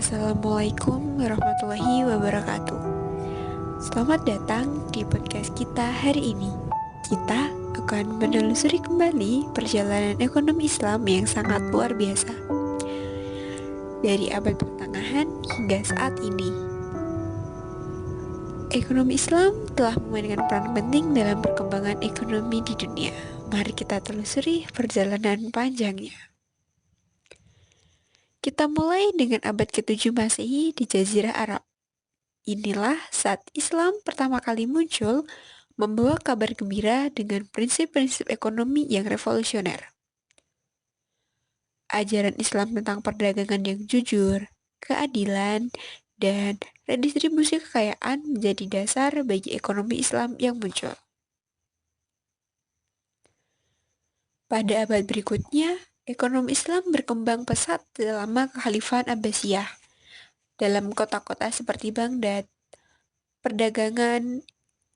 Assalamualaikum warahmatullahi wabarakatuh. Selamat datang di podcast kita hari ini. Kita akan menelusuri kembali perjalanan ekonomi Islam yang sangat luar biasa dari abad pertengahan hingga saat ini. Ekonomi Islam telah memainkan peran penting dalam perkembangan ekonomi di dunia. Mari kita telusuri perjalanan panjangnya. Kita mulai dengan abad ke-7 Masehi di Jazirah Arab. Inilah saat Islam pertama kali muncul, membawa kabar gembira dengan prinsip-prinsip ekonomi yang revolusioner. Ajaran Islam tentang perdagangan yang jujur, keadilan, dan redistribusi kekayaan menjadi dasar bagi ekonomi Islam yang muncul. Pada abad berikutnya, ekonomi Islam berkembang pesat selama Kekhalifahan Abbasiyah. Dalam kota-kota seperti Baghdad, perdagangan,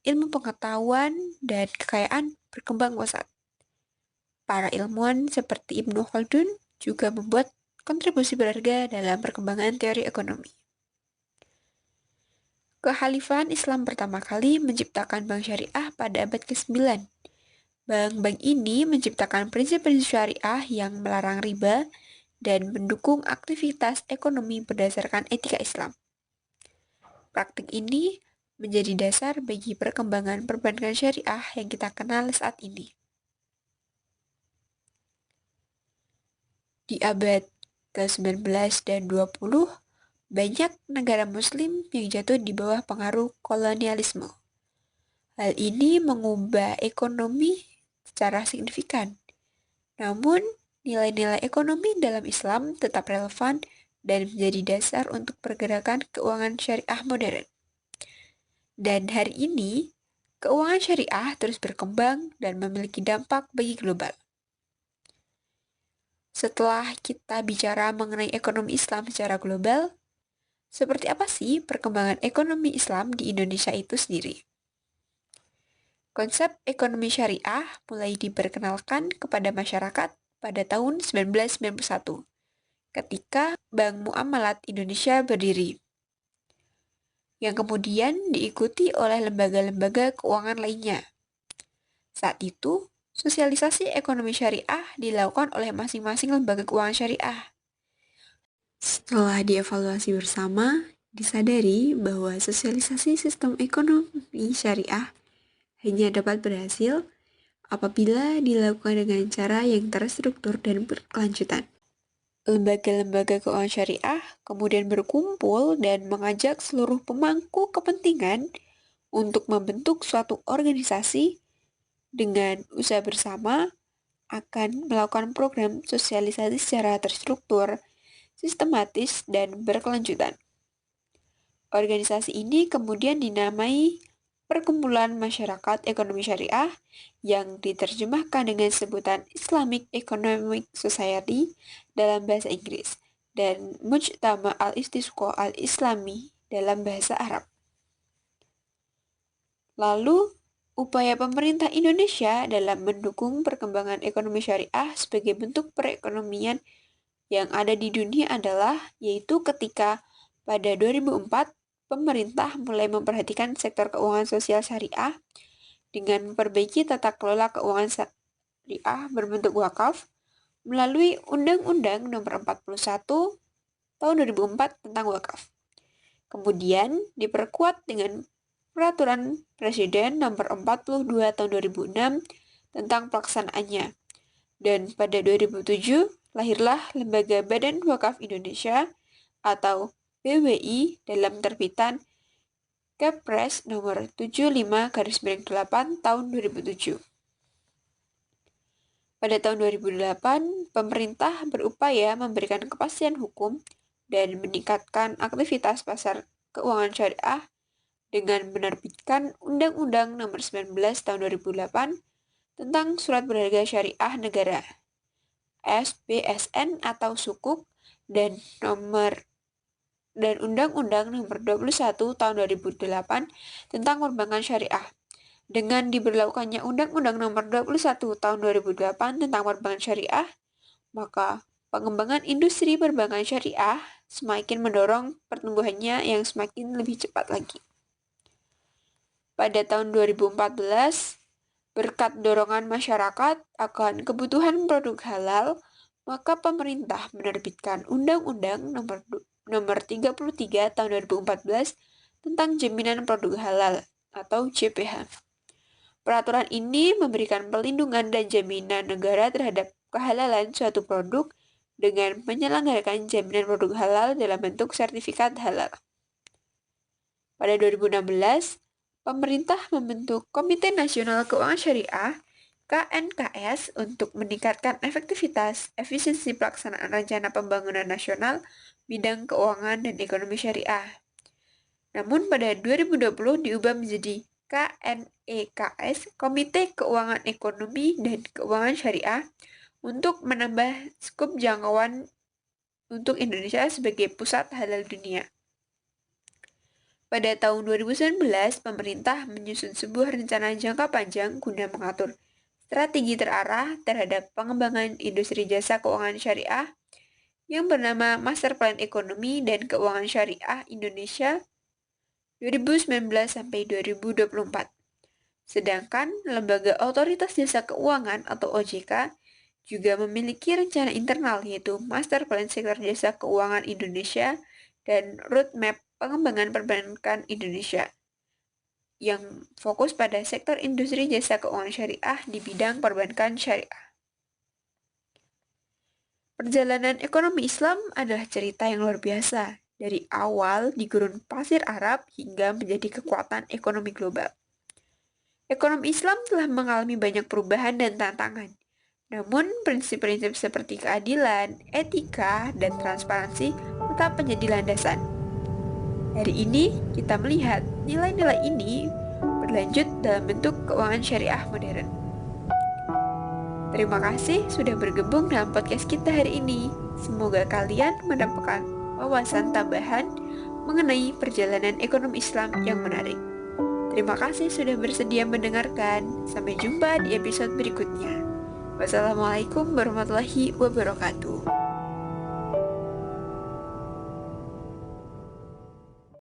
ilmu pengetahuan, dan kekayaan berkembang pesat. Para ilmuwan seperti Ibnu Khaldun juga membuat kontribusi berharga dalam perkembangan teori ekonomi. Kekhalifahan Islam pertama kali menciptakan bank syariah pada abad ke-9. Bank-bank ini menciptakan prinsip-prinsip syariah yang melarang riba dan mendukung aktivitas ekonomi berdasarkan etika Islam. Praktik ini menjadi dasar bagi perkembangan perbankan syariah yang kita kenal saat ini. Di abad ke-19 dan 20, banyak negara muslim yang jatuh di bawah pengaruh kolonialisme. Hal ini mengubah ekonomi secara signifikan. Namun, nilai-nilai ekonomi dalam Islam tetap relevan dan menjadi dasar untuk pergerakan keuangan syariah modern. Dan hari ini, keuangan syariah terus berkembang dan memiliki dampak bagi global. Setelah kita bicara mengenai ekonomi Islam secara global, seperti apa sih perkembangan ekonomi Islam di Indonesia itu sendiri? Konsep ekonomi syariah mulai diperkenalkan kepada masyarakat pada tahun 1991, ketika Bank Muamalat Indonesia berdiri, yang kemudian diikuti oleh lembaga-lembaga keuangan lainnya. Saat itu, sosialisasi ekonomi syariah dilakukan oleh masing-masing lembaga keuangan syariah. Setelah dievaluasi bersama, disadari bahwa sosialisasi sistem ekonomi syariah hanya dapat berhasil apabila dilakukan dengan cara yang terstruktur dan berkelanjutan. Lembaga-lembaga keuangan syariah kemudian berkumpul dan mengajak seluruh pemangku kepentingan untuk membentuk suatu organisasi dengan usaha bersama akan melakukan program sosialisasi secara terstruktur, sistematis, dan berkelanjutan. Organisasi ini kemudian dinamai Perkumpulan Masyarakat Ekonomi Syariah yang diterjemahkan dengan sebutan Islamic Economic Society dalam bahasa Inggris dan Mujtama al-Istisqa al-Islami dalam bahasa Arab. Lalu, upaya pemerintah Indonesia dalam mendukung perkembangan ekonomi syariah sebagai bentuk perekonomian yang ada di dunia adalah yaitu ketika pada 2004 pemerintah mulai memperhatikan sektor keuangan sosial syariah dengan memperbaiki tata kelola keuangan syariah berbentuk wakaf melalui Undang-Undang Nomor 41 Tahun 2004 tentang wakaf. Kemudian diperkuat dengan Peraturan Presiden Nomor 42 Tahun 2006 tentang pelaksanaannya. Dan pada 2007 lahirlah Lembaga Badan Wakaf Indonesia atau BWI dalam terbitan Kepres nomor 75/8 tahun 2007. Pada tahun 2008, pemerintah berupaya memberikan kepastian hukum dan meningkatkan aktivitas pasar keuangan syariah dengan menerbitkan Undang-Undang Nomor 19 Tahun 2008 tentang Surat Berharga Syariah Negara (SBSN) atau Sukuk dan Undang-Undang Nomor 21 Tahun 2008 tentang Perbankan Syariah. Dengan diberlakukannya Undang-Undang Nomor 21 Tahun 2008 tentang Perbankan Syariah, maka pengembangan industri perbankan syariah semakin mendorong pertumbuhannya yang semakin lebih cepat lagi. Pada tahun 2014, berkat dorongan masyarakat akan kebutuhan produk halal, maka pemerintah menerbitkan Undang-Undang Nomor 33 Tahun 2014 tentang Jaminan Produk Halal atau JPH. Peraturan ini memberikan perlindungan dan jaminan negara terhadap kehalalan suatu produk dengan menyelenggarakan jaminan produk halal dalam bentuk sertifikat halal. Pada 2016, pemerintah membentuk Komite Nasional Keuangan Syariah KNKS untuk meningkatkan efektivitas, efisiensi pelaksanaan rencana pembangunan nasional bidang keuangan dan ekonomi syariah. Namun pada 2020 diubah menjadi KNEKS, Komite Keuangan Ekonomi dan Keuangan Syariah, untuk menambah skup jangkauan untuk Indonesia sebagai pusat halal dunia. Pada tahun 2019, pemerintah menyusun sebuah rencana jangka panjang guna mengatur strategi terarah terhadap pengembangan industri jasa keuangan syariah yang bernama Master Plan Ekonomi dan Keuangan Syariah Indonesia 2019-2024. Sedangkan Lembaga Otoritas Jasa Keuangan atau OJK juga memiliki rencana internal yaitu Master Plan Sektor Jasa Keuangan Indonesia dan Roadmap Pengembangan Perbankan Indonesia yang fokus pada sektor industri jasa keuangan syariah di bidang perbankan syariah. Perjalanan ekonomi Islam adalah cerita yang luar biasa, dari awal di gurun pasir Arab hingga menjadi kekuatan ekonomi global. Ekonomi Islam telah mengalami banyak perubahan dan tantangan. Namun, prinsip-prinsip seperti keadilan, etika, dan transparansi tetap menjadi landasan. Hari ini, kita melihat nilai-nilai ini berlanjut dalam bentuk keuangan syariah modern. Terima kasih sudah bergabung dalam podcast kita hari ini. Semoga kalian mendapatkan wawasan tambahan mengenai perjalanan ekonomi Islam yang menarik. Terima kasih sudah bersedia mendengarkan. Sampai jumpa di episode berikutnya. Wassalamualaikum warahmatullahi wabarakatuh.